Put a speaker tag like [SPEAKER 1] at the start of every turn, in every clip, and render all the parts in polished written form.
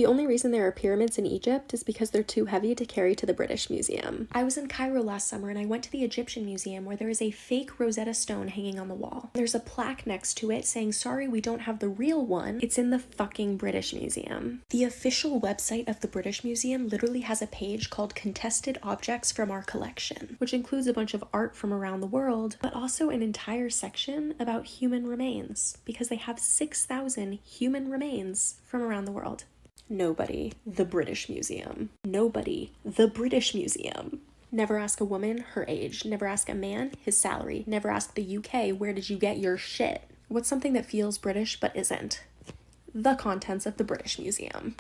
[SPEAKER 1] The only reason there are pyramids in Egypt is because they're too heavy to carry to the British Museum. I was in Cairo last summer and I went to the Egyptian Museum where there is a fake Rosetta Stone hanging on the wall. There's a plaque next to it saying, sorry, we don't have the real one. It's in the fucking British Museum. The official website of the British Museum literally has a page called Contested Objects from Our Collection, which includes a bunch of art from around the world, but also an entire section about human remains, because they have 6,000 human remains from around the world. Nobody, the British Museum. Nobody, the British Museum. Never ask a woman her age. Never ask a man his salary. Never ask the UK, where did you get your shit? What's something that feels British but isn't? The contents of the British Museum.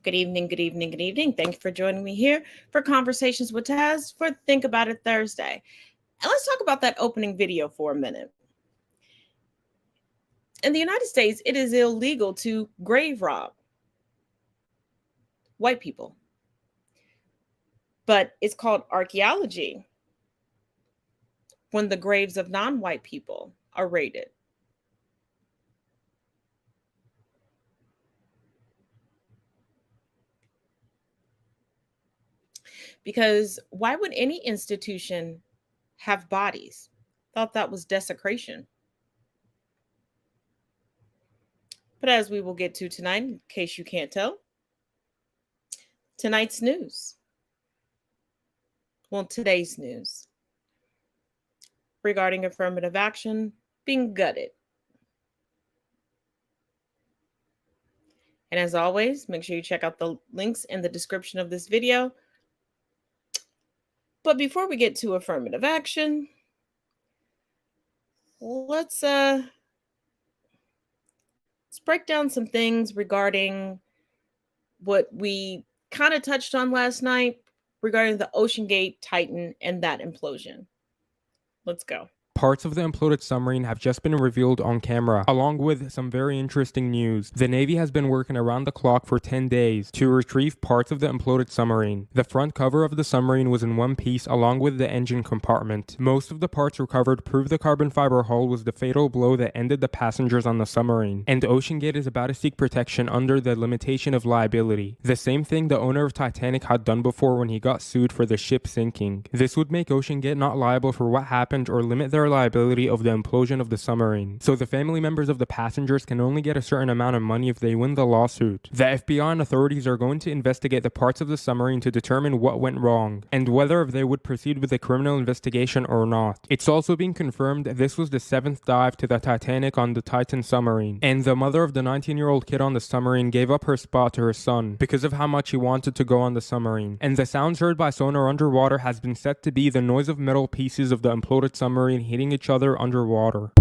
[SPEAKER 2] Good evening, good evening, good evening. Thank you for joining me here for Conversations with Taz for Think About It Thursday. And let's talk about that opening video for a minute. In the United States, it is illegal to grave rob white people. But it's called archaeology when the graves of non-white people are raided. Because why would any institution have bodies? Thought that was desecration. But as we will get to tonight, in case you can't tell, tonight's news. Well, today's news regarding affirmative action being gutted. And as always, make sure you check out the links in the description of this video. But before we get to affirmative action, let's break down some things regarding what we kind of touched on last night regarding the OceanGate Titan and that implosion. Let's go.
[SPEAKER 3] Parts of the imploded submarine have just been revealed on camera, along with some very interesting news. The Navy has been working around the clock for 10 days to retrieve parts of the imploded submarine. The front cover of the submarine was in one piece along with the engine compartment. Most of the parts recovered prove the carbon fiber hull was the fatal blow that ended the passengers on the submarine, and OceanGate is about to seek protection under the limitation of liability. The same thing the owner of Titanic had done before when he got sued for the ship sinking. This would make OceanGate not liable for what happened or limit their liability of the implosion of the submarine. So the family members of the passengers can only get a certain amount of money if they win the lawsuit. The FBI and authorities are going to investigate the parts of the submarine to determine what went wrong, and whether they would proceed with a criminal investigation or not. It's also being confirmed that this was the 7th dive to the Titanic on the Titan submarine, and the mother of the 19-year-old kid on the submarine gave up her spot to her son because of how much he wanted to go on the submarine. And the sounds heard by sonar underwater has been said to be the noise of metal pieces of the imploded submarine hitting each other underwater.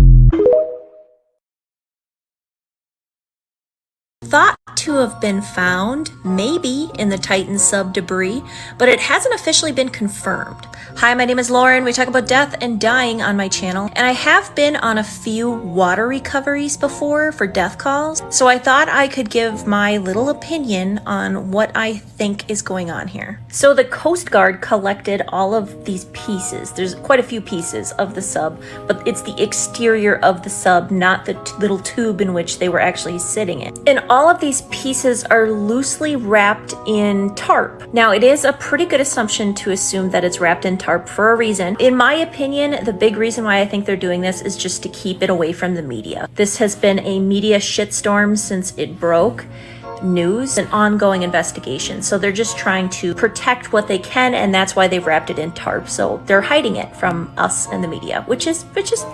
[SPEAKER 4] Thought to have been found, maybe, in the Titan sub debris, but it hasn't officially been confirmed. Hi, my name is Lauren. We talk about death and dying on my channel, and I have been on a few water recoveries before for death calls, so I thought I could give my little opinion on what I think is going on here. So the Coast Guard collected all of these pieces. There's quite a few pieces of the sub, but it's the exterior of the sub, not the little tube in which they were actually sitting in. And all of these pieces are loosely wrapped in tarp. Now, it is a pretty good assumption to assume that it's wrapped in tarp for a reason. In my opinion, the big reason why I think they're doing this is just to keep it away from the media. This has been a media shitstorm since it broke. News and ongoing investigation. So they're just trying to protect what they can, and that's why they've wrapped it in tarp. So they're hiding it from us and the media, which is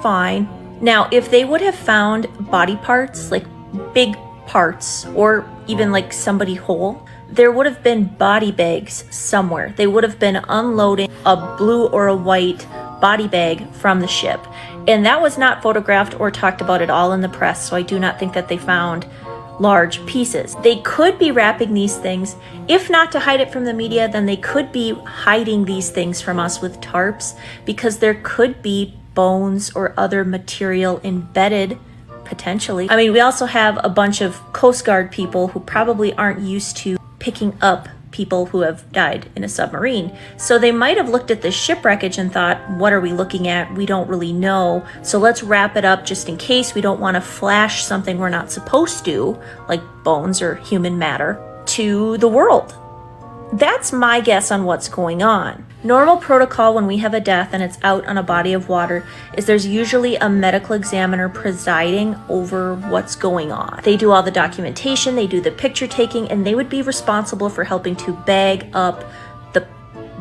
[SPEAKER 4] fine. Now, if they would have found body parts, like big parts, or even like somebody whole, there would have been body bags somewhere. They would have been unloading a blue or a white body bag from the ship. And that was not photographed or talked about at all in the press, so I do not think that they found large pieces. They could be wrapping these things, if not to hide it from the media, then they could be hiding these things from us with tarps, because there could be bones or other material embedded, potentially. I mean, we also have a bunch of Coast Guard people who probably aren't used to picking up people who have died in a submarine. So they might have looked at this shipwreckage and thought, what are we looking at? We don't really know. So let's wrap it up just in case. We don't want to flash something we're not supposed to, like bones or human matter, to the world. That's my guess on what's going on. Normal protocol when we have a death and it's out on a body of water is there's usually a medical examiner presiding over what's going on. They do all the documentation, they do the picture taking, and they would be responsible for helping to bag up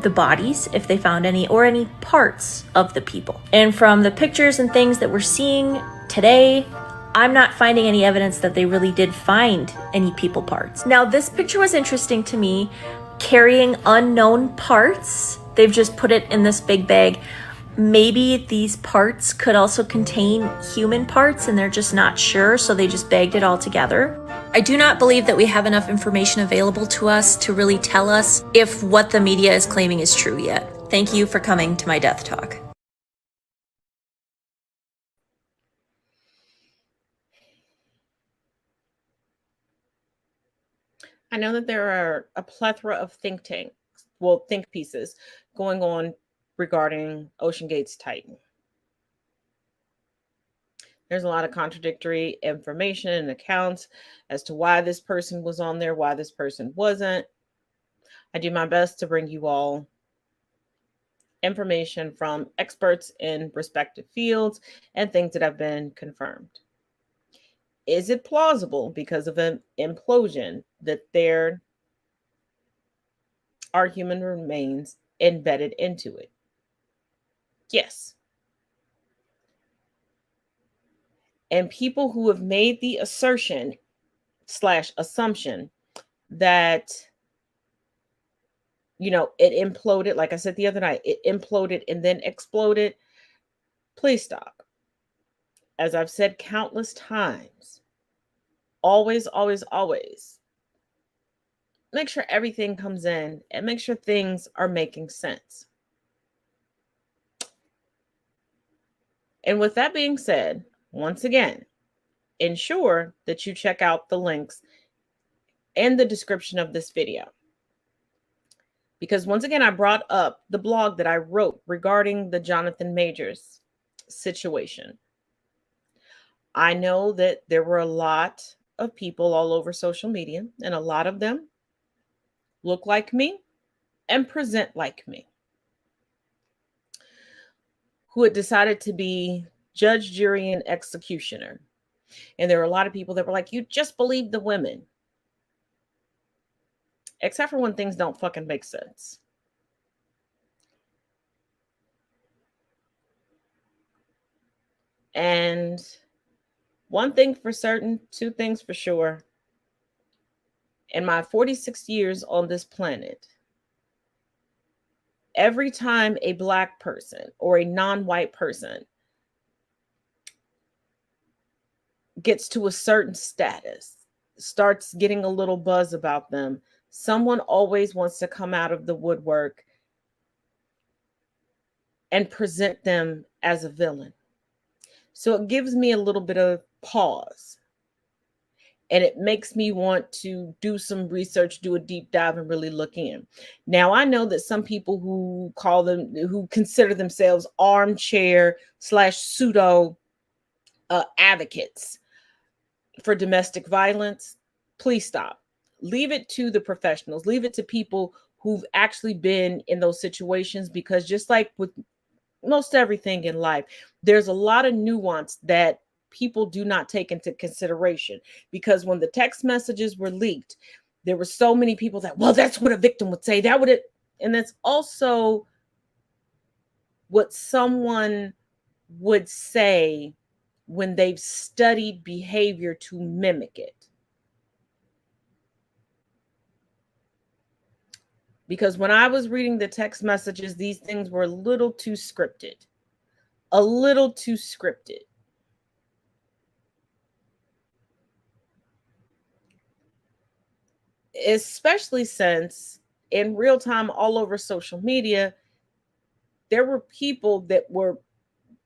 [SPEAKER 4] the bodies if they found any, or any parts of the people. And from the pictures and things that we're seeing today, I'm not finding any evidence that they really did find any people parts. Now, this picture was interesting to me, carrying unknown parts. They've just put it in this big bag. Maybe these parts could also contain human parts and they're just not sure, so they just bagged it all together. I do not believe that we have enough information available to us to really tell us if what the media is claiming is true yet. Thank you for coming to my death talk.
[SPEAKER 2] I know that there are a plethora of think pieces going on regarding OceanGate's Titan. There's a lot of contradictory information and accounts as to why this person was on there, why this person wasn't. I do my best to bring you all information from experts in respective fields and things that have been confirmed. Is it plausible because of an implosion that there are human remains embedded into it? Yes. And people who have made the assertion / assumption that, it imploded, like I said the other night, it imploded and then exploded, please stop. As I've said countless times, always, always, always make sure everything comes in and make sure things are making sense. And with that being said, once again, ensure that you check out the links in the description of this video. Because once again, I brought up the blog that I wrote regarding the Jonathan Majors situation. I know that there were a lot of people all over social media, and a lot of them look like me and present like me, who had decided to be judge, jury, and executioner. And there were a lot of people that were like, you just believe the women. Except for when things don't fucking make sense. And one thing for certain, two things for sure. In my 46 years on this planet, every time a Black person or a non-white person gets to a certain status, starts getting a little buzz about them, someone always wants to come out of the woodwork and present them as a villain. So it gives me a little bit of pause. And it makes me want to do some research, do a deep dive, and really look in. Now, I know that some people who consider themselves armchair / pseudo advocates for domestic violence, please stop. Leave it to the professionals. Leave it to people who've actually been in those situations, because just like with most everything in life, there's a lot of nuance that people do not take into consideration. Because when the text messages were leaked, there were so many people that, well, that's what a victim would say. And that's also what someone would say when they've studied behavior to mimic it. Because when I was reading the text messages, these things were a little too scripted. A little too scripted. Especially since in real time all over social media, there were people that were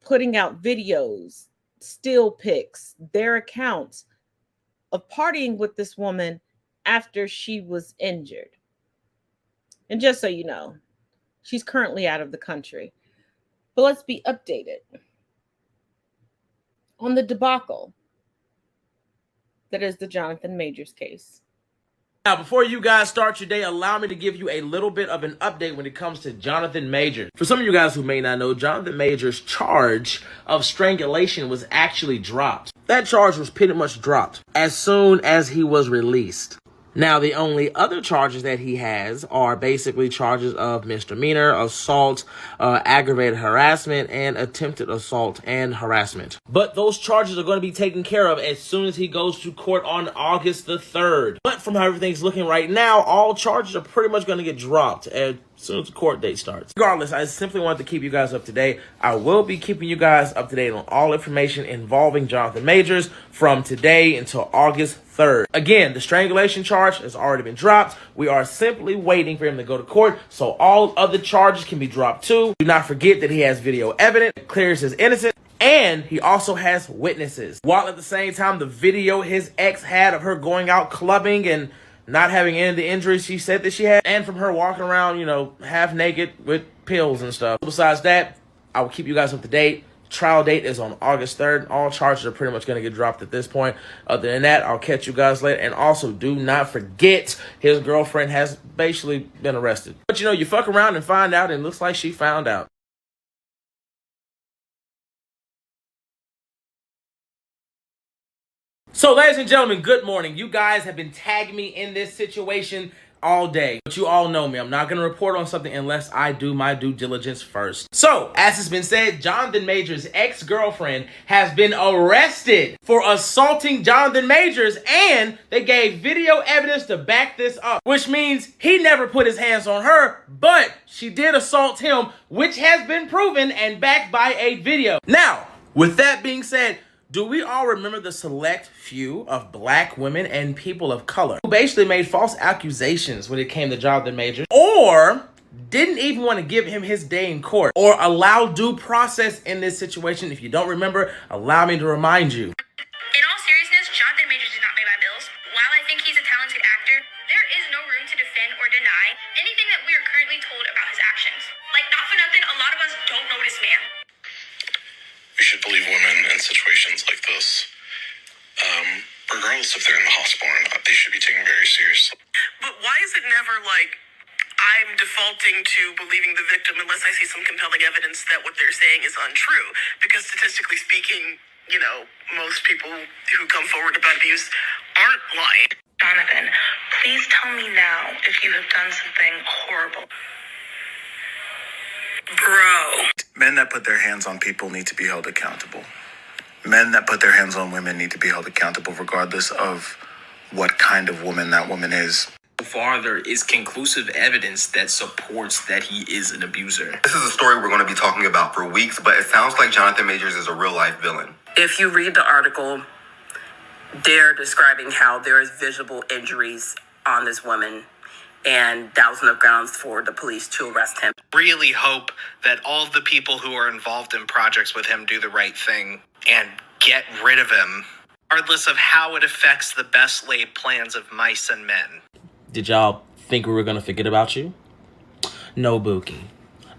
[SPEAKER 2] putting out videos, still pics, their accounts of partying with this woman after she was injured. And just so you know, she's currently out of the country. But let's be updated on the debacle that is the Jonathan Majors case.
[SPEAKER 5] Now, before you guys start your day, allow me to give you a little bit of an update when it comes to Jonathan Majors. For some of you guys who may not know, Jonathan Majors' charge of strangulation was actually dropped. That charge was pretty much dropped as soon as he was released. Now, the only other charges that he has are basically charges of misdemeanor, assault, aggravated harassment, and attempted assault and harassment. But those charges are going to be taken care of as soon as he goes to court on August the 3rd. But from how everything's looking right now, all charges are pretty much going to get dropped as soon as the court date starts. Regardless, I simply wanted to keep you guys up to date. I will be keeping you guys up to date on all information involving Jonathan Majors from today until August 3rd. Again, the strangulation charge has already been dropped. We are simply waiting for him to go to court so all other charges can be dropped too. Do not forget that he has video evidence that clears his innocence. And he also has witnesses. While at the same time, the video his ex had of her going out clubbing and not having any of the injuries she said that she had, and from her walking around, you know, half naked with pills and stuff. Besides that, I will keep you guys up to date. Trial date is on August 3rd. All charges are pretty much going to get dropped at this point. Other than that, I'll catch you guys later. And also, do not forget, his girlfriend has basically been arrested. But you know, you fuck around and find out, and it looks like she found out. So, ladies and gentlemen, good morning. You guys have been tagging me in this situation all day. But you all know me. I'm not going to report on something unless I do my due diligence first. So, as has been said, Jonathan Majors' ex-girlfriend has been arrested for assaulting Jonathan Majors, and they gave video evidence to back this up, which means he never put his hands on her, but she did assault him, which has been proven and backed by a video. Now, with that being said, do we all remember the select few of black women and people of color who basically made false accusations when it came to Jonathan Majors, or didn't even want to give him his day in court or allow due process in this situation? If you don't remember, allow me to remind you.
[SPEAKER 6] In all seriousness, Jonathan Majors did not pay my bills. While I think he's a talented actor, there is no room to defend or deny anything that we are currently told about his actions. Like, not for nothing, a lot of us don't know this man.
[SPEAKER 7] We should believe women in situations like this. Regardless if they're in the hospital or not, they should be taken very seriously.
[SPEAKER 8] But why is it never like, I'm defaulting to believing the victim unless I see some compelling evidence that what they're saying is untrue? Because statistically speaking, you know, most people who come forward about abuse aren't lying. Jonathan, please tell me now if you have done something horrible. Bro.
[SPEAKER 7] Men that put their hands on people need to be held accountable. Men that put their hands on women need to be held accountable regardless of what kind of woman that woman is.
[SPEAKER 9] So far, there is conclusive evidence that supports that he is an abuser.
[SPEAKER 10] This is a story we're going to be talking about for weeks, but it sounds like Jonathan Majors is a real-life villain.
[SPEAKER 8] If you read the article, they're describing how there is visible injuries on this woman, and that was enough grounds for the police to arrest him.
[SPEAKER 9] Really hope that all of the people who are involved in projects with him do the right thing and get rid of him, regardless of how it affects the best laid plans of mice and men.
[SPEAKER 5] Did y'all think we were going to forget about you? No, Buki.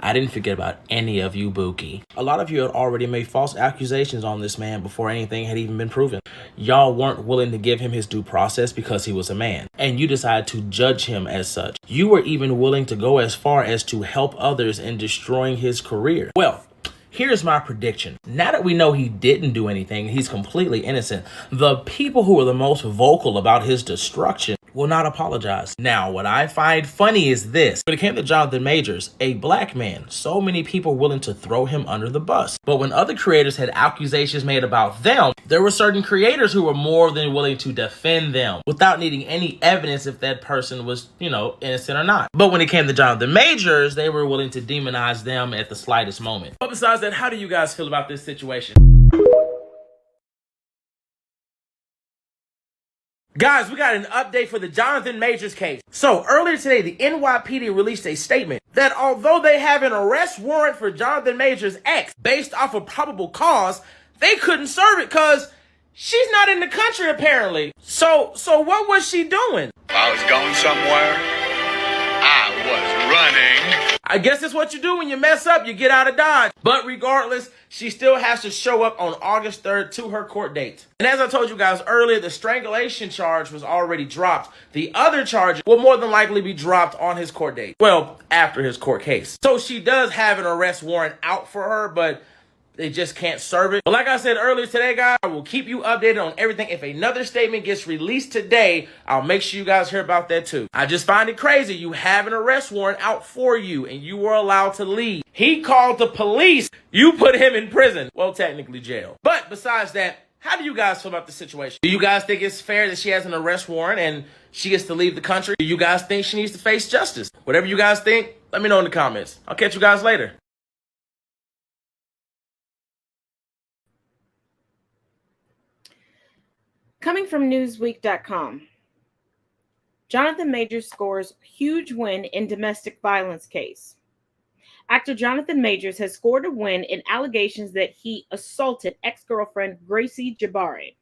[SPEAKER 5] I didn't forget about any of you, Buki. A lot of you had already made false accusations on this man before anything had even been proven. Y'all weren't willing to give him his due process because he was a man, and you decided to judge him as such. You were even willing to go as far as to help others in destroying his career. Well, here's my prediction. Now that we know he didn't do anything, he's completely innocent, the people who were the most vocal about his destruction will not apologize. Now, what I find funny is this. When it came to Jonathan Majors, a black man, so many people willing to throw him under the bus. But when other creators had accusations made about them, there were certain creators who were more than willing to defend them without needing any evidence if that person was, you know, innocent or not. But when it came to Jonathan Majors, they were willing to demonize them at the slightest moment. But besides that, how do you guys feel about this situation? Guys, we got an update for the Jonathan Majors case. So earlier today, the NYPD released a statement that although they have an arrest warrant for Jonathan Majors' ex based off of probable cause, they couldn't serve it because she's not in the country apparently. So what was she doing?
[SPEAKER 11] If I was going somewhere, I was running.
[SPEAKER 5] I guess it's what you do when you mess up, you get out of Dodge. But regardless, she still has to show up on August 3rd to her court date. And as I told you guys earlier, the strangulation charge was already dropped. The other charge will more than likely be dropped on his court date. Well, after his court case. So she does have an arrest warrant out for her, but they just can't serve it. But like I said earlier today, guys, I will keep you updated on everything. If another statement gets released today, I'll make sure you guys hear about that too. I just find it crazy. You have an arrest warrant out for you and you were allowed to leave. He called the police. You put him in prison. Well, technically jail. But besides that, how do you guys feel about the situation? Do you guys think it's fair that she has an arrest warrant and she gets to leave the country? Do you guys think she needs to face justice? Whatever you guys think, let me know in the comments. I'll catch you guys later.
[SPEAKER 2] Coming from Newsweek.com, Jonathan Majors scores huge win in domestic violence case. Actor Jonathan Majors has scored a win in allegations that he assaulted ex-girlfriend Gracie Jabari.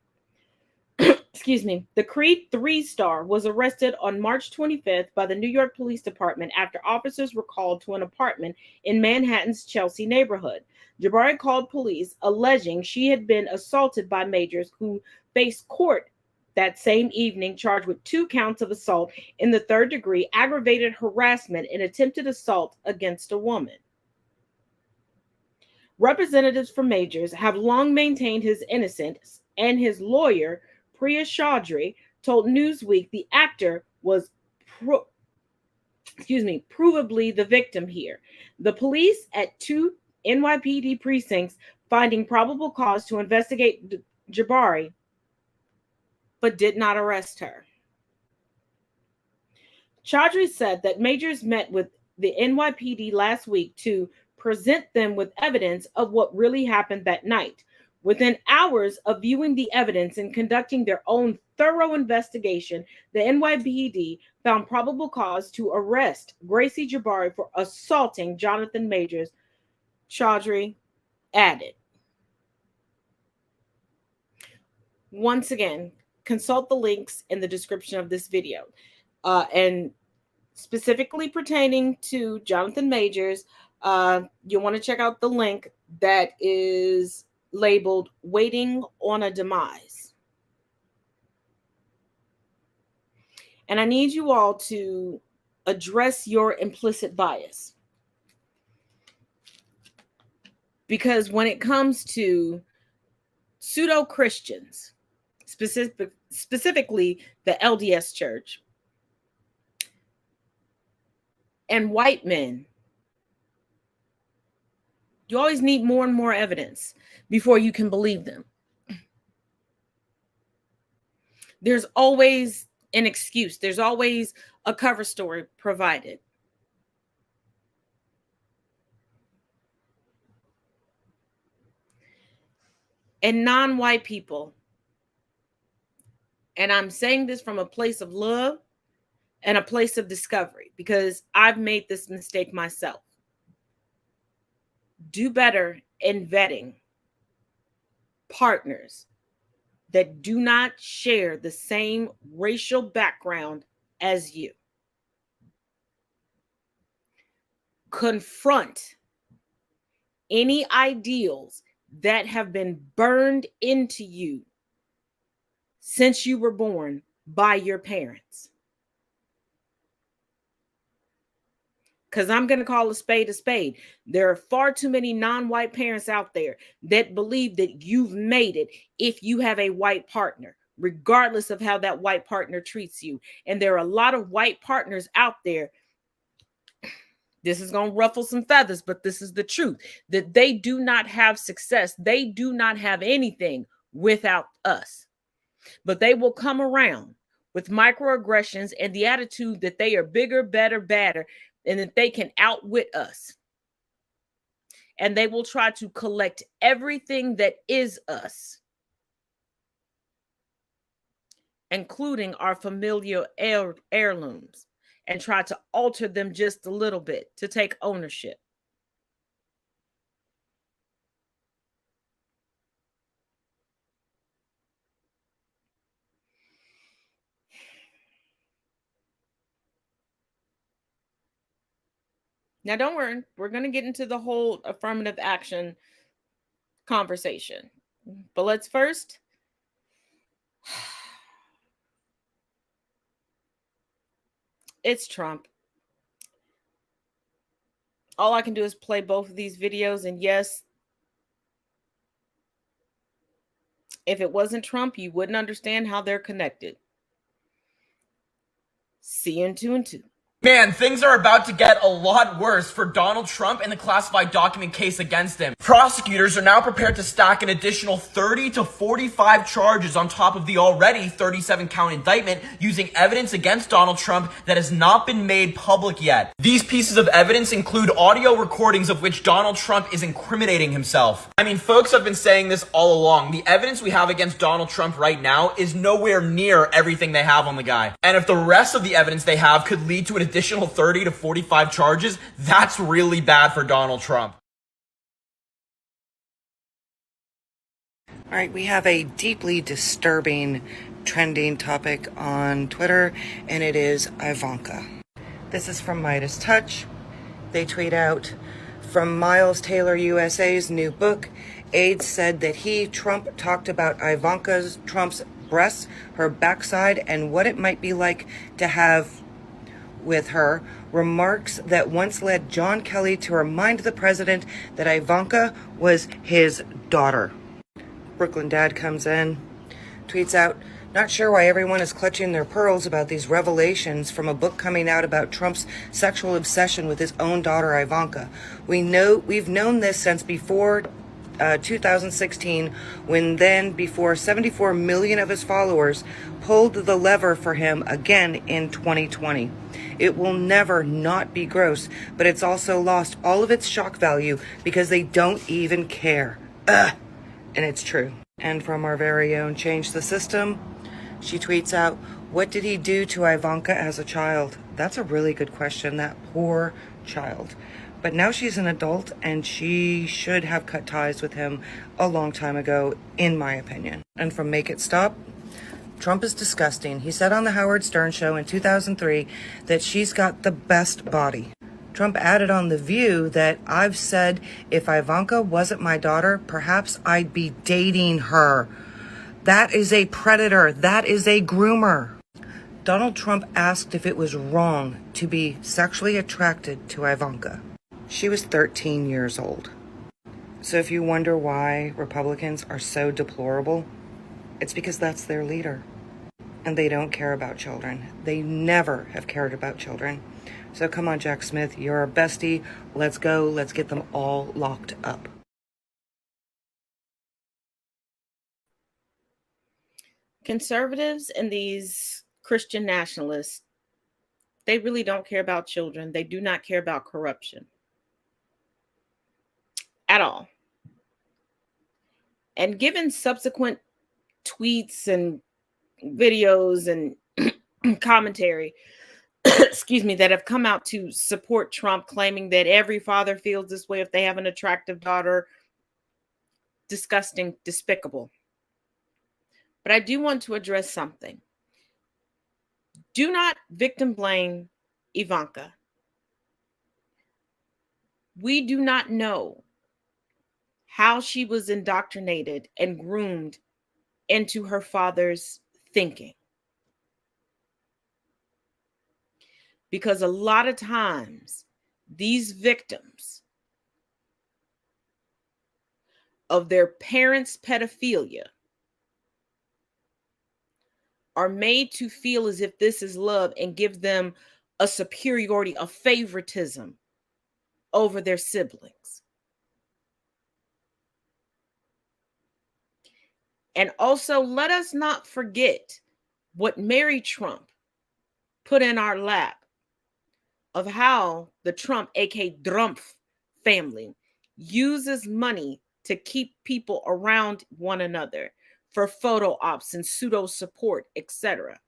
[SPEAKER 2] Excuse me. The Creed 3 star was arrested on March 25th by the New York Police Department after officers were called to an apartment in Manhattan's Chelsea neighborhood. Jabari called police alleging she had been assaulted by Majors, who faced court that same evening charged with 2 counts of assault in the 3rd degree, aggravated harassment, and attempted assault against a woman. Representatives for Majors have long maintained his innocence, and his lawyer, Priya Chaudhry, told Newsweek the actor was provably the victim here. The police at 2 NYPD precincts finding probable cause to investigate Jabari, but did not arrest her. Chaudhry said that Majors met with the NYPD last week to present them with evidence of what really happened that night. Within hours of viewing the evidence and conducting their own thorough investigation, the NYPD found probable cause to arrest Gracie Jabari for assaulting Jonathan Majors, Chaudhry added. Once again, consult the links in the description of this video. And specifically pertaining to Jonathan Majors, you'll want to check out the link that is labeled Waiting on a Demise. And I need you all to address your implicit bias. Because when it comes to pseudo-Christians, specifically the LDS Church, and white men, you always need more and more evidence before you can believe them. There's always an excuse. There's always a cover story provided. And non-white people, and I'm saying this from a place of love and a place of discovery, because I've made this mistake myself. Do better in vetting partners that do not share the same racial background as you. Confront any ideals that have been burned into you since you were born by your parents. Because I'm going to call a spade a spade. There are far too many non-white parents out there that believe that you've made it if you have a white partner, regardless of how that white partner treats you. And there are a lot of white partners out there. This is going to ruffle some feathers, but this is the truth, that they do not have success. They do not have anything without us. But they will come around with microaggressions and the attitude that they are bigger, better, badder, and that they can outwit us. And they will try to collect everything that is us, including our familial heirlooms, and try to alter them just a little bit to take ownership. Now, don't worry, we're going to get into the whole affirmative action conversation. But let's first it's Trump. All I can do is play both of these videos. And yes, if it wasn't Trump, you wouldn't understand how they're connected. See you in 2 and 2.
[SPEAKER 11] Man, things are about to get a lot worse for Donald Trump and the classified document case against him. Prosecutors are now prepared to stack an additional 30 to 45 charges on top of the already 37-count indictment using evidence against Donald Trump that has not been made public yet. These pieces of evidence include audio recordings of which Donald Trump is incriminating himself. I mean, folks have been saying this all along. The evidence we have against Donald Trump right now is nowhere near everything they have on the guy. And if the rest of the evidence they have could lead to an additional 30 to 45 charges, that's really bad for Donald Trump.
[SPEAKER 12] All right, we have a deeply disturbing trending topic on Twitter, and it is Ivanka. This is from Midas Touch. They tweet out, from Miles Taylor USA's new book, aides said that Trump, talked about Trump's breasts, her backside, and what it might be like to have with her, remarks that once led John Kelly to remind the president that Ivanka was his daughter. Brooklyn Dad comes in, tweets out, not sure why everyone is clutching their pearls about these revelations from a book coming out about Trump's sexual obsession with his own daughter Ivanka. We've known this since before 2016, when then before 74 million of his followers pulled the lever for him again in 2020. It will never not be gross, but it's also lost all of its shock value because they don't even care. And it's true. And from our very own Change the System, she tweets out, what did he do to Ivanka as a child? That's a really good question, that poor child. But now she's an adult and she should have cut ties with him a long time ago, in my opinion. And from Make It Stop, Trump is disgusting. He said on the Howard Stern show in 2003 that she's got the best body. Trump added on The View that I've said if Ivanka wasn't my daughter, perhaps I'd be dating her. That is a predator. That is a groomer. Donald Trump asked if it was wrong to be sexually attracted to Ivanka. She was 13 years old. So if you wonder why Republicans are so deplorable, it's because that's their leader. And they don't care about children. They never have cared about children. So come on, Jack Smith, you're our bestie. Let's go. Let's get them all locked up.
[SPEAKER 2] Conservatives and these Christian nationalists, they really don't care about children. They do not care about corruption at all. And given subsequent tweets and videos and commentary, excuse me, that have come out to support Trump, claiming that every father feels this way if they have an attractive daughter, disgusting, despicable. But I do want to address something. Do not victim blame Ivanka. We do not know how she was indoctrinated and groomed into her father's thinking. Because a lot of times, these victims of their parents' pedophilia are made to feel as if this is love and give them a superiority, a favoritism over their siblings. And also, let us not forget what Mary Trump put in our lap of how the Trump, aka Drumpf family, uses money to keep people around one another for photo ops and pseudo support, etc.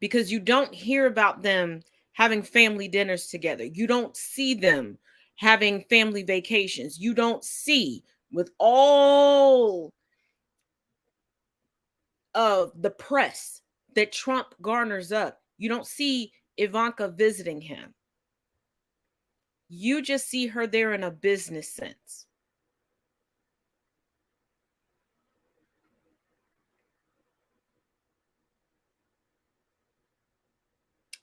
[SPEAKER 2] Because you don't hear about them having family dinners together. You don't see them having family vacations. You don't see, with all of the press that Trump garners up, You don't see Ivanka visiting him. You just see her there in a business sense.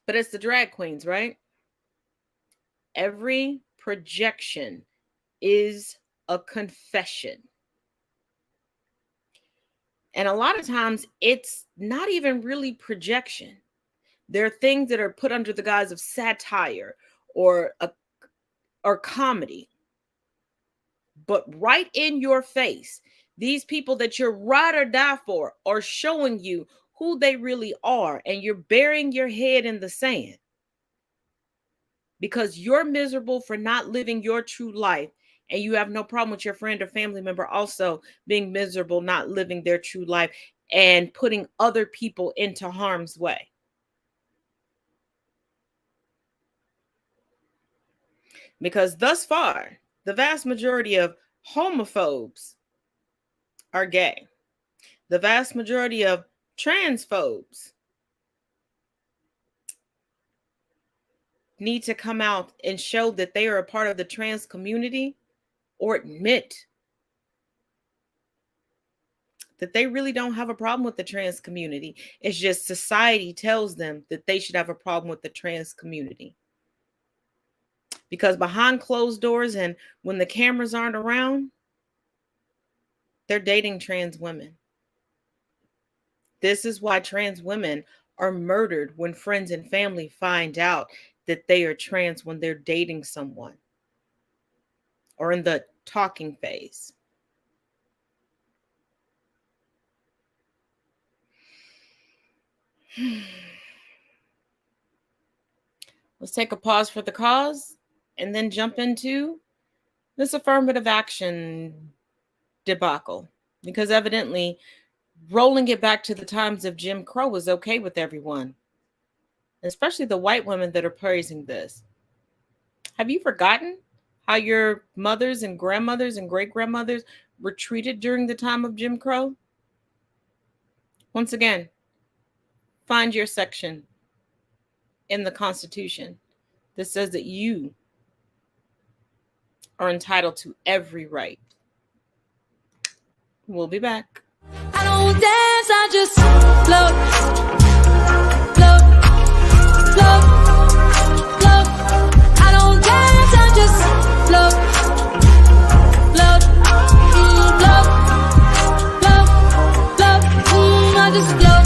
[SPEAKER 2] But it's the drag queens, right? Every projection is a confession. And a lot of times it's not even really projection. There are things that are put under the guise of satire or comedy. But right in your face, these people that you're ride or die for are showing you who they really are, and you're burying your head in the sand because you're miserable for not living your true life, and you have no problem with your friend or family member also being miserable, not living their true life and putting other people into harm's way. Because thus far, the vast majority of homophobes are gay. The vast majority of transphobes need to come out and show that they are a part of the trans community, or admit that they really don't have a problem with the trans community. It's just society tells them that they should have a problem with the trans community. Because behind closed doors and when the cameras aren't around, they're dating trans women. This is why trans women are murdered when friends and family find out that they are trans when they're dating someone or in the talking phase. Let's take a pause for the cause and then jump into this affirmative action debacle, because evidently rolling it back to the times of Jim Crow was okay with everyone, especially the white women that are praising this. Have you forgotten how your mothers and grandmothers and great-grandmothers were treated during the time of Jim Crow? Once again, find your section in the Constitution that says that you are entitled to every right. We'll be back.
[SPEAKER 13] I don't dance, I just float, float, float, float. I don't dance, I just float, float, float, float, float. I just float.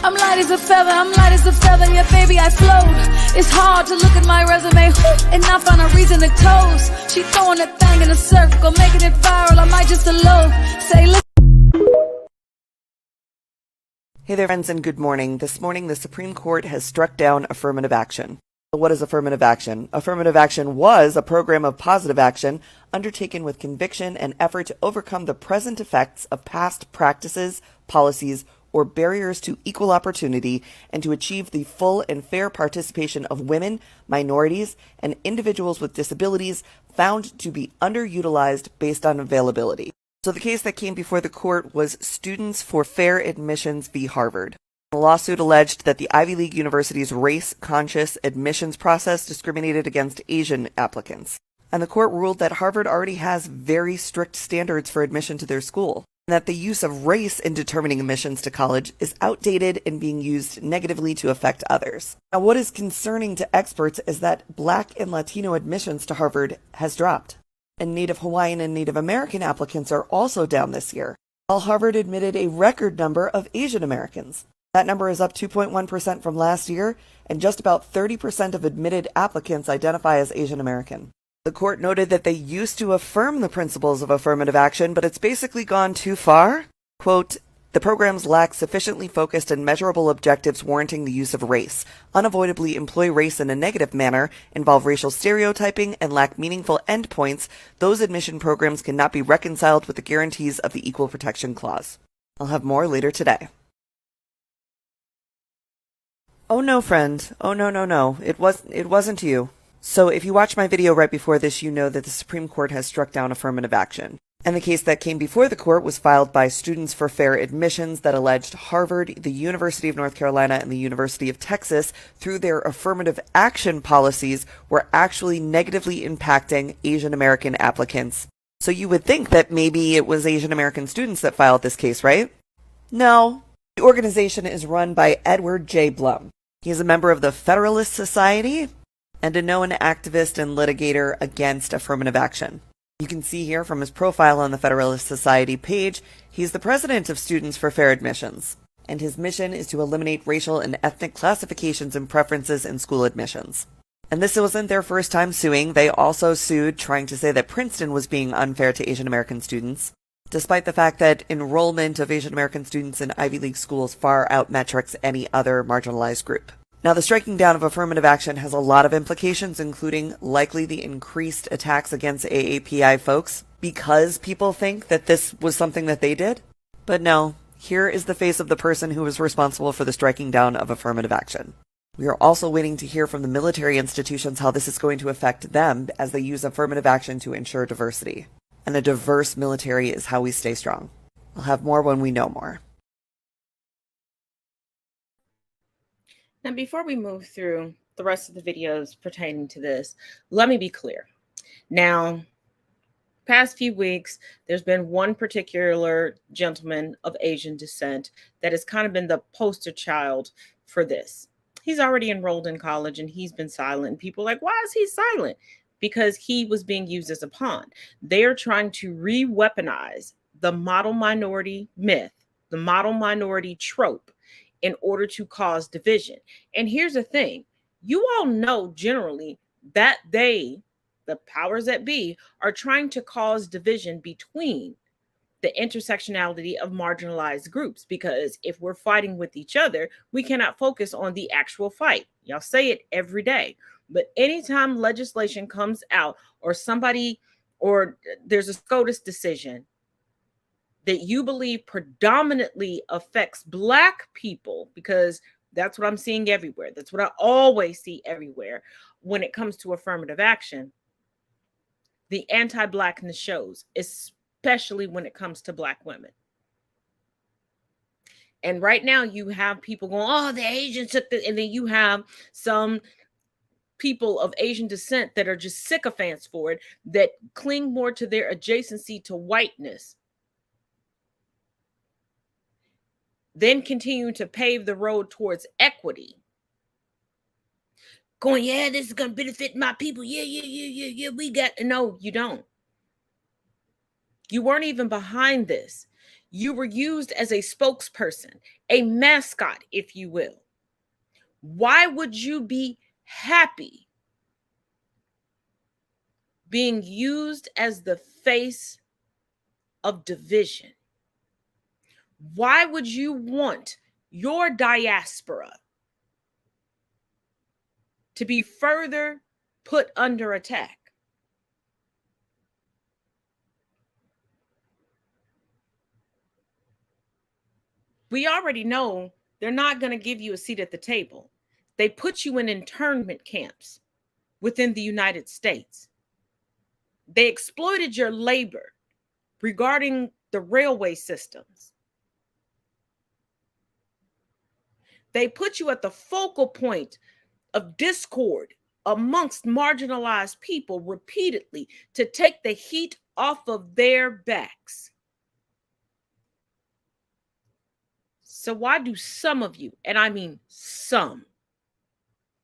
[SPEAKER 13] I'm light as a feather, I'm light as a feather. Yeah, baby, I float. It's hard to look at my resume and not find a reason to toast. She throwing that thing in a circle, making it viral. I might just elope. Say, look.
[SPEAKER 12] Hey there, friends, and good morning. This morning, the Supreme Court has struck down affirmative action. What is affirmative action? Affirmative action was a program of positive action undertaken with conviction and effort to overcome the present effects of past practices, policies, or barriers to equal opportunity, and to achieve the full and fair participation of women, minorities, and individuals with disabilities found to be underutilized based on availability. So the case that came before the court was Students for Fair Admissions v. Harvard. The lawsuit alleged that the Ivy League University's race-conscious admissions process discriminated against Asian applicants. And the court ruled that Harvard already has very strict standards for admission to their school, and that the use of race in determining admissions to college is outdated and being used negatively to affect others. Now, what is concerning to experts is that Black and Latino admissions to Harvard has dropped, and Native Hawaiian and Native American applicants are also down this year, while Harvard admitted a record number of Asian Americans. That number is up 2.1% from last year, and just about 30% of admitted applicants identify as Asian American. The court noted that they used to affirm the principles of affirmative action, but it's basically gone too far. Quote, the programs lack sufficiently focused and measurable objectives warranting the use of race, unavoidably employ race in a negative manner, involve racial stereotyping, and lack meaningful endpoints. Those admission programs cannot be reconciled with the guarantees of the Equal Protection Clause. I'll have more later today. Oh no, friend. Oh no. It wasn't you. So if you watched my video right before this, you know that the Supreme Court has struck down affirmative action. And the case that came before the court was filed by Students for Fair Admissions that alleged Harvard, the University of North Carolina, and the University of Texas, through their affirmative action policies, were actually negatively impacting Asian American applicants. So you would think that maybe it was Asian American students that filed this case, right? No. The organization is run by Edward J. Blum. He is a member of the Federalist Society and a known activist and litigator against affirmative action. You can see here from his profile on the Federalist Society page, he's the president of Students for Fair Admissions, and his mission is to eliminate racial and ethnic classifications and preferences in school admissions. And this wasn't their first time suing. They also sued trying to say that Princeton was being unfair to Asian American students, despite the fact that enrollment of Asian American students in Ivy League schools far outmetrics any other marginalized group. Now, the striking down of affirmative action has a lot of implications, including likely the increased attacks against AAPI folks because people think that this was something that they did. But no, here is the face of the person who was responsible for the striking down of affirmative action. We are also waiting to hear from the military institutions how this is going to affect them as they use affirmative action to ensure diversity. And a diverse military is how we stay strong. We'll have more when we know more.
[SPEAKER 2] Now, before we move through the rest of the videos pertaining to this, let me be clear. Now, past few weeks, there's been one particular gentleman of Asian descent that has kind of been the poster child for this. He's already enrolled in college and he's been silent. People are like, why is he silent? Because he was being used as a pawn. They are trying to re-weaponize the model minority myth, the model minority trope, in order to cause division. And here's the thing, you all know generally that the powers that be, are trying to cause division between the intersectionality of marginalized groups, because if we're fighting with each other, we cannot focus on the actual fight. Y'all say it every day. But anytime legislation comes out or there's a SCOTUS decision that you believe predominantly affects Black people, because that's what I'm seeing everywhere. That's what I always see everywhere when it comes to affirmative action. The anti-Blackness shows, especially when it comes to Black women. And right now you have people going, oh, the Asians took the, and then you have some people of Asian descent that are just sycophants for it, that cling more to their adjacency to whiteness, then continue to pave the road towards equity. Going, yeah, this is going to benefit my people. Yeah, we got, no, you don't. You weren't even behind this. You were used as a spokesperson, a mascot, if you will. Why would you be happy being used as the face of division? Why would you want your diaspora to be further put under attack? We already know they're not going to give you a seat at the table. They put you in internment camps within the United States. They exploited your labor regarding the railway systems. They put you at the focal point of discord amongst marginalized people repeatedly to take the heat off of their backs. So why do some of you, and I mean some,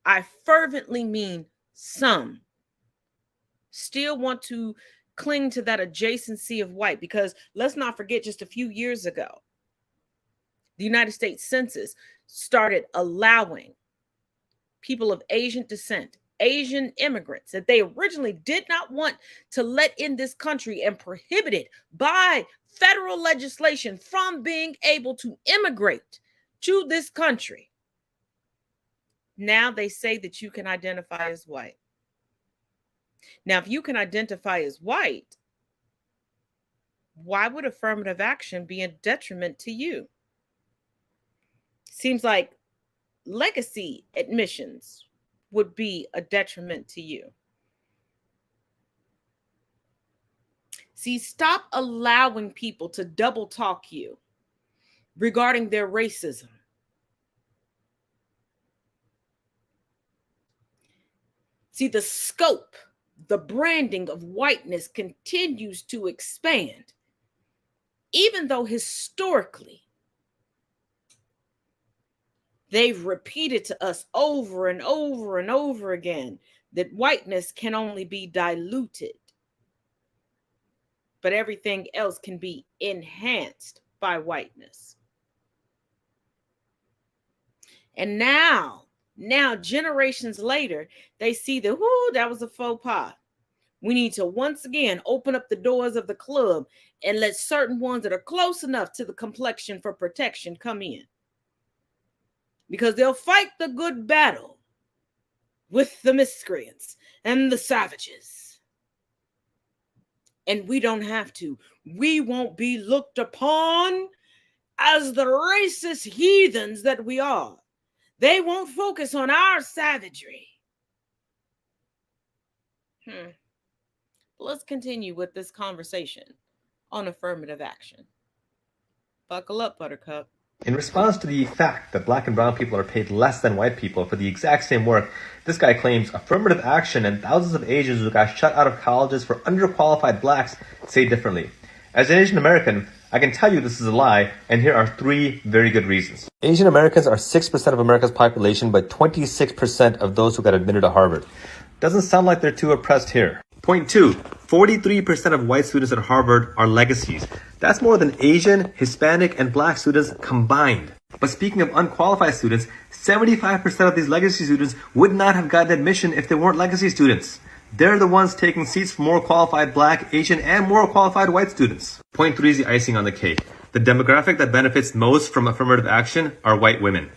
[SPEAKER 2] I fervently mean some, still want to cling to that adjacency of white? Because let's not forget, just a few years ago, the United States Census started allowing people of Asian descent, Asian immigrants that they originally did not want to let in this country and prohibited by federal legislation from being able to immigrate to this country. Now they say that you can identify as white. Now, if you can identify as white, why would affirmative action be a detriment to you? Seems like legacy admissions would be a detriment to you. See, stop allowing people to double talk you regarding their racism. See, the scope, the branding of whiteness continues to expand, even though historically they've repeated to us over and over and over again that whiteness can only be diluted, but everything else can be enhanced by whiteness. And now, generations later, they see that, whoo, that was a faux pas. We need to once again open up the doors of the club and let certain ones that are close enough to the complexion for protection come in. Because they'll fight the good battle with the miscreants and the savages. And we don't have to. We won't be looked upon as the racist heathens that we are. They won't focus on our savagery. Let's continue with this conversation on affirmative action. Buckle up, Buttercup.
[SPEAKER 14] In response to the fact that black and brown people are paid less than white people for the exact same work, this guy claims affirmative action and thousands of Asians who got shut out of colleges for underqualified blacks say differently. As an Asian American, I can tell you this is a lie, and here are 3 very good reasons. Asian Americans are 6% of America's population, but 26% of those who got admitted to Harvard. Doesn't sound like they're too oppressed here. Point 2, 43% of white students at Harvard are legacies. That's more than Asian, Hispanic, and black students combined. But speaking of unqualified students, 75% of these legacy students would not have gotten admission if they weren't legacy students. They're the ones taking seats for more qualified black, Asian, and more qualified white students. Point 3 is the icing on the cake. The demographic that benefits most from affirmative action are white women.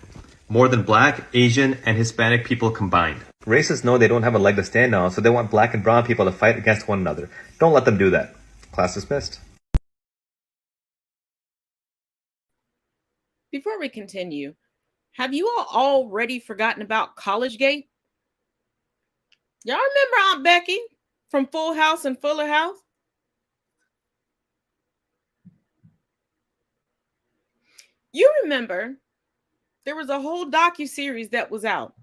[SPEAKER 14] More than black, Asian, and Hispanic people combined. Racists know they don't have a leg to stand on, so they want black and brown people to fight against one another. Don't let them do that. Class dismissed.
[SPEAKER 2] Before we continue, have you all already forgotten about Collegegate? Y'all remember Aunt Becky from Full House and Fuller House? You remember there was a whole docuseries that was out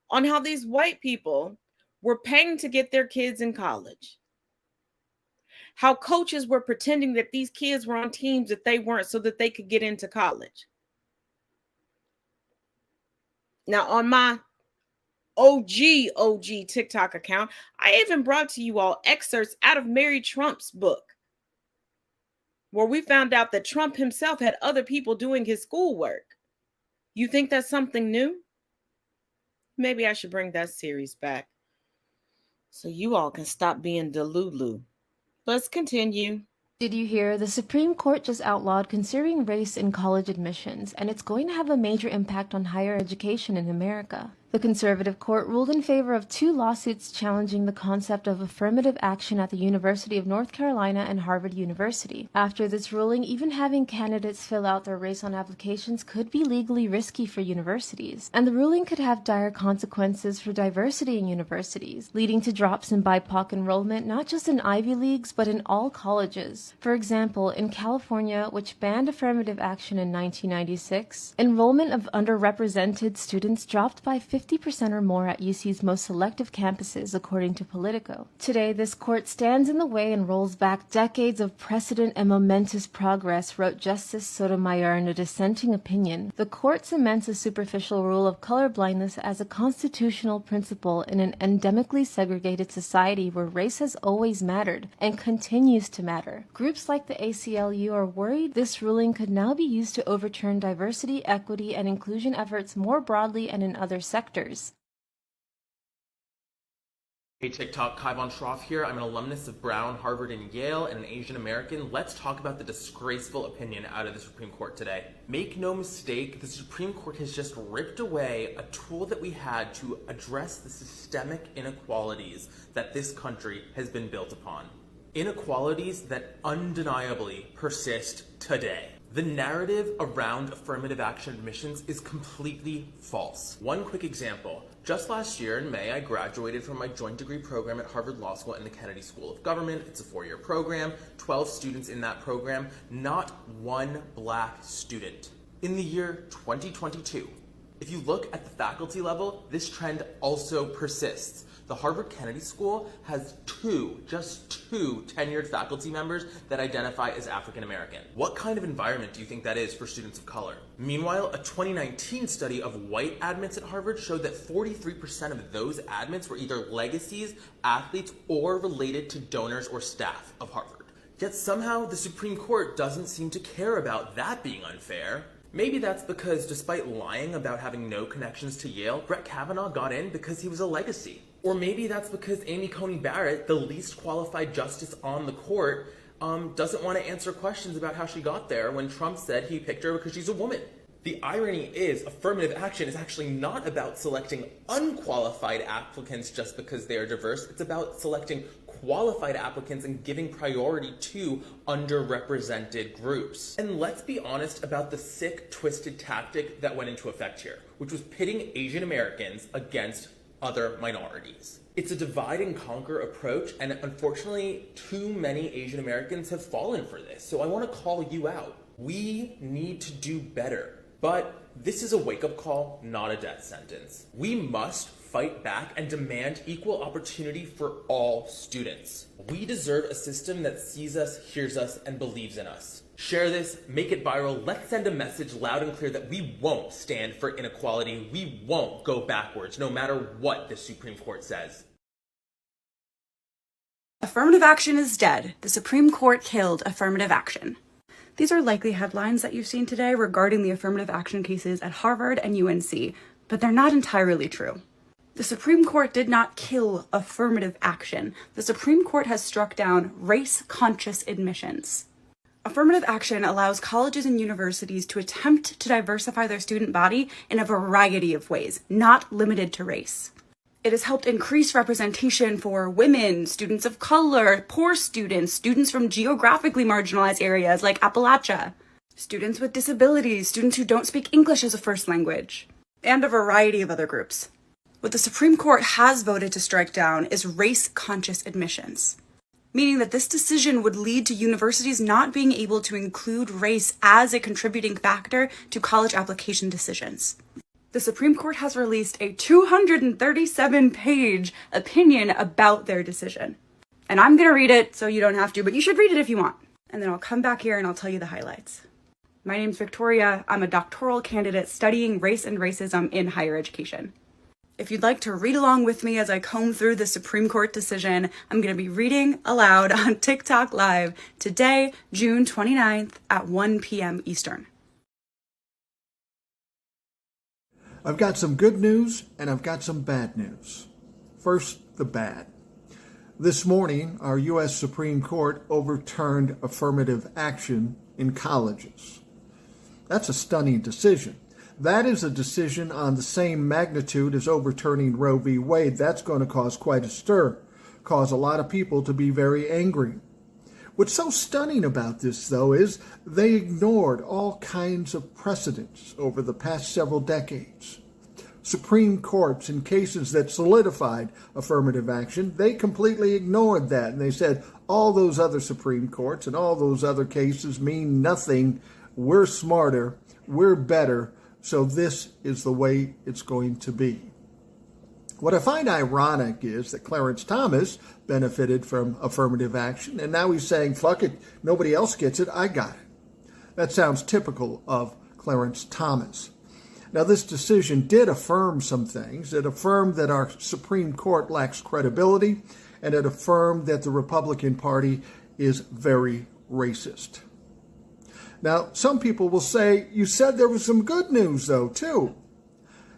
[SPEAKER 2] on how these white people were paying to get their kids in college. How coaches were pretending that these kids were on teams that they weren't so that they could get into college. Now, on my OG TikTok account, I even brought to you all excerpts out of Mary Trump's book, where we found out that Trump himself had other people doing his schoolwork. You think that's something new? Maybe I should bring that series back so you all can stop being delulu. Let's continue.
[SPEAKER 15] Did you hear? The Supreme Court just outlawed considering race in college admissions, and it's going to have a major impact on higher education in America. The conservative court ruled in favor of 2 lawsuits challenging the concept of affirmative action at the University of North Carolina and Harvard University. After this ruling, even having candidates fill out their race on applications could be legally risky for universities, and the ruling could have dire consequences for diversity in universities, leading to drops in BIPOC enrollment not just in Ivy Leagues but in all colleges. For example, in California, which banned affirmative action in 1996, enrollment of underrepresented students dropped by 50% or more at UC's most selective campuses, according to Politico. Today, this court stands in the way and rolls back decades of precedent and momentous progress, wrote Justice Sotomayor in a dissenting opinion. The court cements a superficial rule of colorblindness as a constitutional principle in an endemically segregated society where race has always mattered and continues to matter. Groups like the ACLU are worried this ruling could now be used to overturn diversity, equity, and inclusion efforts more broadly and in other sectors.
[SPEAKER 5] Hey TikTok, Kai Von Schroff here. I'm an alumnus of Brown, Harvard, and Yale, and an Asian American. Let's talk about the disgraceful opinion out of the Supreme Court today. Make no mistake, the Supreme Court has just ripped away a tool that we had to address the systemic inequalities that this country has been built upon. Inequalities that undeniably persist today. The narrative around affirmative action admissions is completely false. One quick example.
[SPEAKER 16] Just last year in May, I graduated from my joint degree program at Harvard Law School and the Kennedy School of Government. It's a 4-year program, 12 students in that program, not one black student. In the year 2022, if you look at the faculty level, this trend also persists. The Harvard Kennedy School has just two tenured faculty members that identify as African American. What kind of environment do you think that is for students of color? Meanwhile, a 2019 study of white admits at Harvard showed that 43% of those admits were either legacies, athletes, or related to donors or staff of Harvard. Yet somehow the Supreme Court doesn't seem to care about that being unfair. Maybe that's because despite lying about having no connections to Yale, Brett Kavanaugh got in because he was a legacy. Or maybe that's because Amy Coney Barrett, the least qualified justice on the court, doesn't want to answer questions about how she got there when Trump said he picked her because she's a woman. The irony is affirmative action is actually not about selecting unqualified applicants just because they are diverse. It's about selecting qualified applicants and giving priority to underrepresented groups. And let's be honest about the sick, twisted tactic that went into effect here, which was pitting Asian Americans against other minorities. It's a divide and conquer approach, and unfortunately, too many Asian Americans have fallen for this. So I want to call you out. We need to do better. But this is a wake-up call, not a death sentence. We must fight back and demand equal opportunity for all students. We deserve a system that sees us, hears us, and believes in us. Share this, make it viral. Let's send a message loud and clear that we won't stand for inequality. We won't go backwards, no matter what the Supreme Court says.
[SPEAKER 17] Affirmative action is dead. The Supreme Court killed affirmative action. These are likely headlines that you've seen today regarding the affirmative action cases at Harvard and UNC, but they're not entirely true. The Supreme Court did not kill affirmative action. The Supreme Court has struck down race-conscious admissions. Affirmative action allows colleges and universities to attempt to diversify their student body in a variety of ways, not limited to race. It has helped increase representation for women, students of color, poor students, students from geographically marginalized areas like Appalachia, students with disabilities, students who don't speak English as a first language, and a variety of other groups. What the Supreme Court has voted to strike down is race-conscious admissions, meaning that this decision would lead to universities not being able to include race as a contributing factor to college application decisions. The Supreme Court has released a 237-page opinion about their decision. And I'm going to read it so you don't have to, but you should read it if you want. And then I'll come back here and I'll tell you the highlights. My name's Victoria. I'm a doctoral candidate studying race and racism in higher education. If you'd like to read along with me as I comb through the Supreme Court decision, I'm going to be reading aloud on TikTok Live today, June 29th at 1 p.m. Eastern.
[SPEAKER 18] I've got some good news and I've got some bad news. First, the bad. This morning, our U.S. Supreme Court overturned affirmative action in colleges. That's a stunning decision. That is a decision on the same magnitude as overturning Roe v. Wade. That's going to cause quite a stir, cause a lot of people to be very angry. What's so stunning about this, though, is they ignored all kinds of precedents over the past several decades. Supreme Courts, in cases that solidified affirmative action, they completely ignored that. And they said, all those other Supreme Courts and all those other cases mean nothing. We're smarter. We're better. So this is the way it's going to be. What I find ironic is that Clarence Thomas benefited from affirmative action, and now he's saying, fuck it, nobody else gets it, I got it. That sounds typical of Clarence Thomas. Now, this decision did affirm some things. It affirmed that our Supreme Court lacks credibility, and it affirmed that the Republican Party is very racist. Now, some people will say, you said there was some good news, though, too.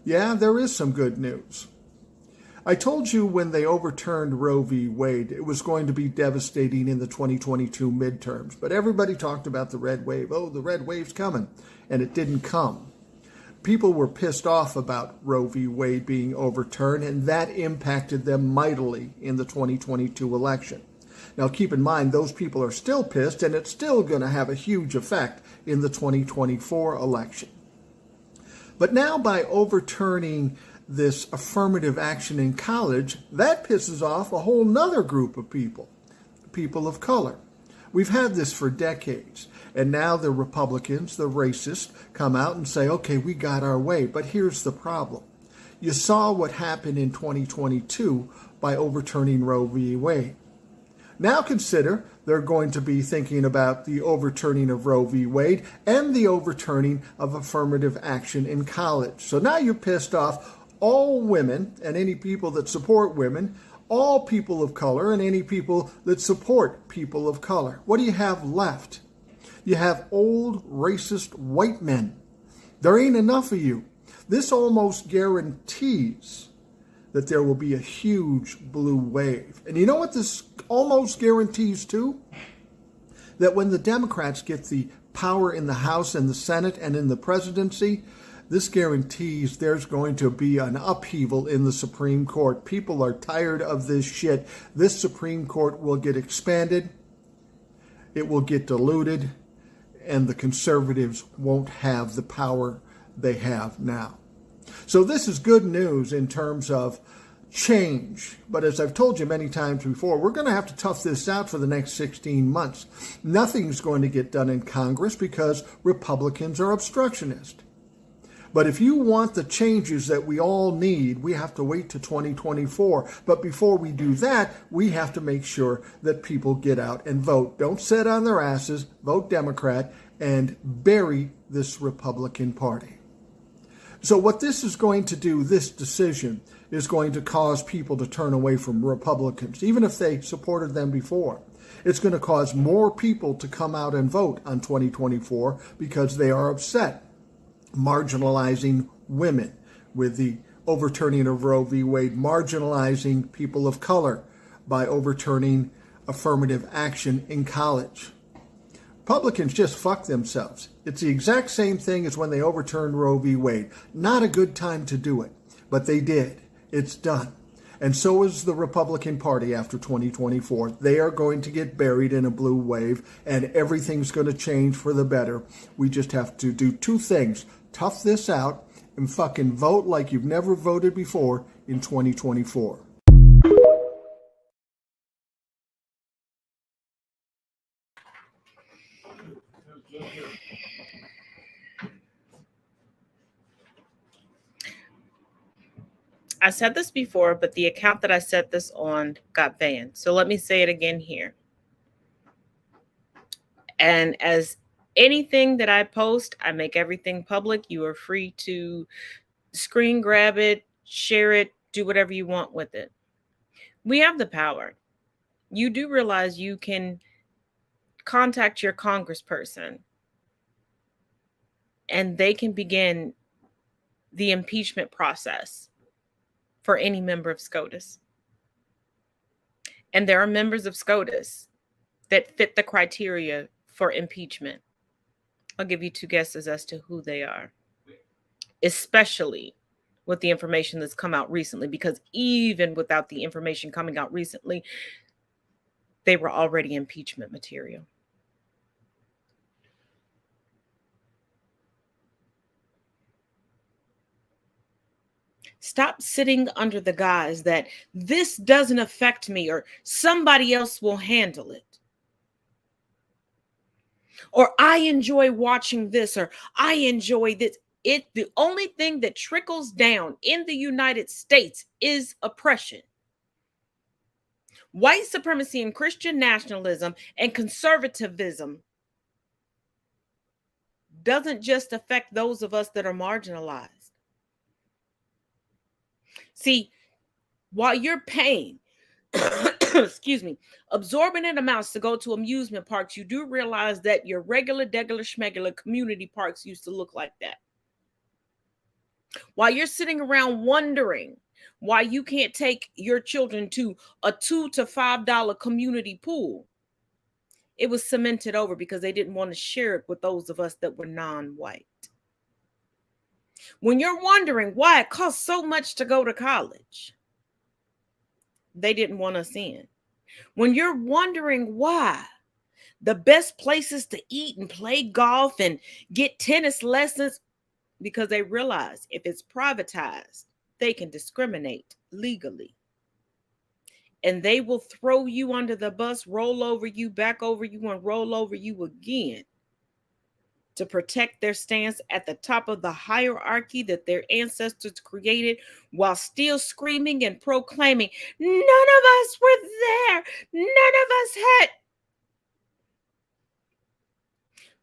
[SPEAKER 18] Yeah, there is some good news. I told you when they overturned Roe v. Wade, it was going to be devastating in the 2022 midterms. But everybody talked about the red wave. Oh, the red wave's coming. And it didn't come. People were pissed off about Roe v. Wade being overturned, and that impacted them mightily in the 2022 election. Now, keep in mind, those people are still pissed, and it's still going to have a huge effect in the 2024 election. But now by overturning this affirmative action in college, that pisses off a whole nother group of people, people of color. We've had this for decades. And now the Republicans, the racists, come out and say, okay, we got our way. But here's the problem. You saw what happened in 2022 by overturning Roe v. Wade. Now consider they're going to be thinking about the overturning of Roe v. Wade and the overturning of affirmative action in college. So now you're pissed off all women and any people that support women, all people of color and any people that support people of color. What do you have left? You have old racist white men. There ain't enough of you. This almost guarantees that there will be a huge blue wave. And you know what this almost guarantees too? That when the Democrats get the power in the House and the Senate and in the presidency, this guarantees there's going to be an upheaval in the Supreme Court. People are tired of this shit. This Supreme Court will get expanded. It will get diluted. And the conservatives won't have the power they have now. So this is good news in terms of change. But as I've told you many times before, we're going to have to tough this out for the next 16 months. Nothing's going to get done in Congress because Republicans are obstructionist. But if you want the changes that we all need, we have to wait to 2024. But before we do that, we have to make sure that people get out and vote. Don't sit on their asses, vote Democrat, and bury this Republican Party. So what this is going to do, this decision, is going to cause people to turn away from Republicans, even if they supported them before. It's going to cause more people to come out and vote on 2024 because they are upset. Marginalizing women with the overturning of Roe v. Wade, marginalizing people of color by overturning affirmative action in college. Republicans just fuck themselves. It's the exact same thing as when they overturned Roe v. Wade. Not a good time to do it, but they did. It's done. And so is the Republican Party after 2024. They are going to get buried in a blue wave, and everything's going to change for the better. We just have to do two things. Tough this out and fucking vote like you've never voted before in 2024.
[SPEAKER 2] I said this before, but the account that I said this on got banned. So let me say it again here. And as anything that I post, I make everything public. You are free to screen grab it, share it, do whatever you want with it. We have the power. You do realize you can contact your congressperson and they can begin the impeachment process for any member of SCOTUS. And there are members of SCOTUS that fit the criteria for impeachment. I'll give you two guesses as to who they are, especially with the information that's come out recently, because even without the information coming out recently, they were already impeachment material. Stop sitting under the guise that this doesn't affect me or somebody else will handle it. Or I enjoy watching this, or I enjoy this. The only thing that trickles down in the United States is oppression. White supremacy and Christian nationalism and conservatism doesn't just affect those of us that are marginalized. See, while you're paying, excuse me, absorbent amounts to go to amusement parks, you do realize that your regular, schmegular community parks used to look like that. While you're sitting around wondering why you can't take your children to a $2 to $5 community pool, it was cemented over because they didn't want to share it with those of us that were non-white. When you're wondering why it costs so much to go to college, they didn't want us in. When you're wondering why the best places to eat and play golf and get tennis lessons, because they realize if it's privatized, they can discriminate legally. And they will throw you under the bus, roll over you, back over you, and roll over you again to protect their stance at the top of the hierarchy that their ancestors created, while still screaming and proclaiming, none of us were there, none of us had.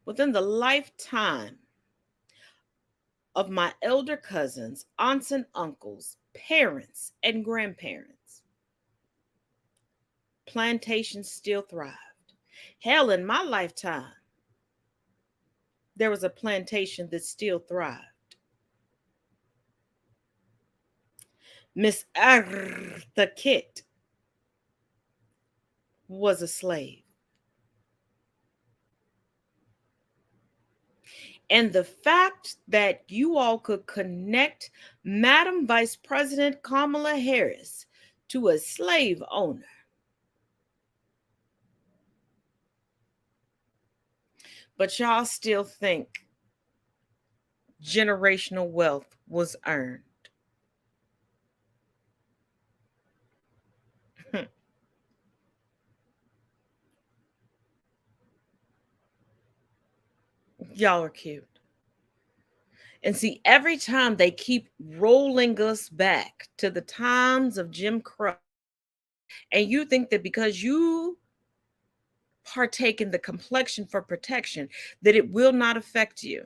[SPEAKER 2] Within the lifetime of my elder cousins, aunts and uncles, parents and grandparents, plantations still thrived. Hell, in my lifetime, there was a plantation that still thrived. Miss Artha Kitt was a slave. And the fact that you all could connect Madam Vice President Kamala Harris to a slave owner, but y'all still think generational wealth was earned. Y'all are cute. And see, every time they keep rolling us back to the times of Jim Crow, and you think that because you partake in the complexion for protection, that it will not affect you.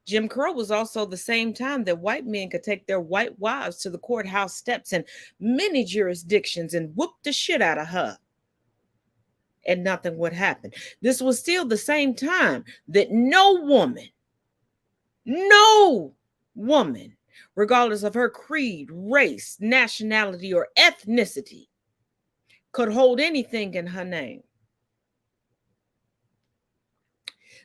[SPEAKER 2] Jim Crow was also the same time that white men could take their white wives to the courthouse steps in many jurisdictions and whoop the shit out of her, and nothing would happen. This was still the same time that no woman, regardless of her creed, race, nationality, or ethnicity, could hold anything in her name.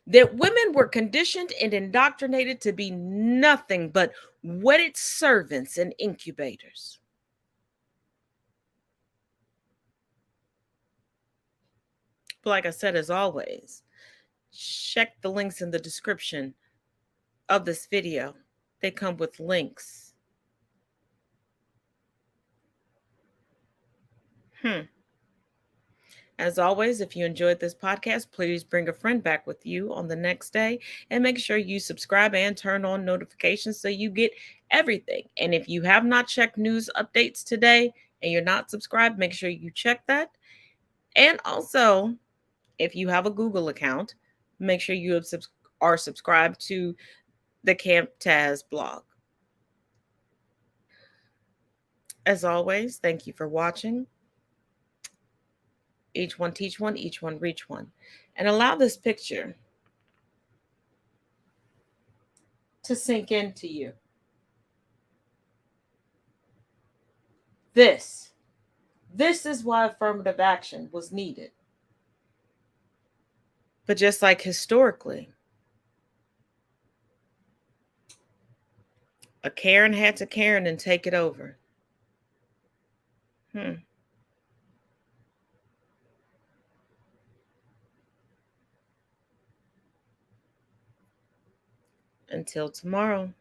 [SPEAKER 2] That women were conditioned and indoctrinated to be nothing but wedded servants and incubators. But like I said, as always, check the links in the description of this video. They come with links. As always, if you enjoyed this podcast, please bring a friend back with you on the next day, and make sure you subscribe and turn on notifications so you get everything. And if you have not checked news updates today and you're not subscribed, make sure you check that. And also, if you have a Google account, make sure you are subscribed to the Camp Taz blog. As always, thank you for watching. Each one teach one, each one reach one. And allow this picture to sink into you. This is why affirmative action was needed. But just like historically, a Karen had to Karen and take it over. Until tomorrow.